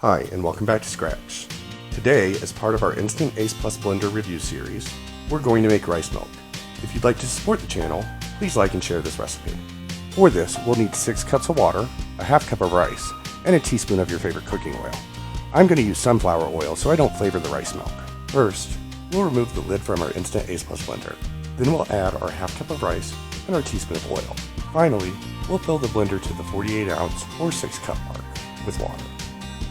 Hi, and welcome back to Skrach. Today, as part of our Instant Ace Plus Blender review series, we're going to make rice milk. If you'd like to support the channel, please like and share this recipe. For this, we'll need 6 cups of water, a half cup of rice, and a teaspoon of your favorite cooking oil. I'm going to use sunflower oil so I don't flavor the rice milk. First, we'll remove the lid from our Instant Ace Plus blender. Then we'll add our half cup of rice and our teaspoon of oil. Finally, we'll fill the blender to the 48 ounce or 6 cup mark with water,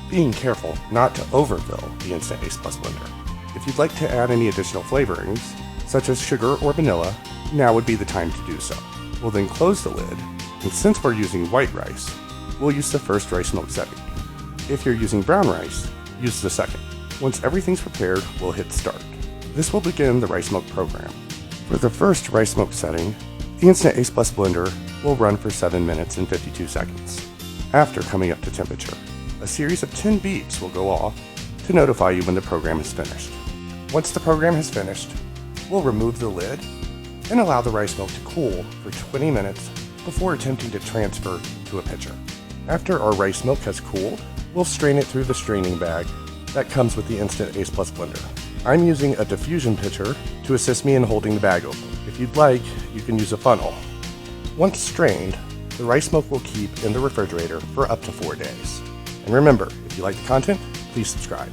being careful not to overfill the Instant Ace Plus blender. If you'd like to add any additional flavorings, such as sugar or vanilla, now would be the time to do so. We'll then close the lid, and since we're using white rice, we'll use the first rice milk setting. If you're using brown rice, use the second. Once everything's prepared, we'll hit start. This will begin the rice milk program. For the first rice milk setting, the Instant Ace Plus blender will run for 7 minutes and 52 seconds. After coming up to temperature, a series of 10 beeps will go off to notify you when the program is finished. Once the program has finished, we'll remove the lid and allow the rice milk to cool for 20 minutes before attempting to transfer to a pitcher. After our rice milk has cooled, we'll strain it through the straining bag that comes with the Instant Ace Plus blender. I'm using a diffusion pitcher to assist me in holding the bag open. If you'd like, you can use a funnel. Once strained, the rice milk will keep in the refrigerator for up to 4 days. And remember, if you like the content, please subscribe.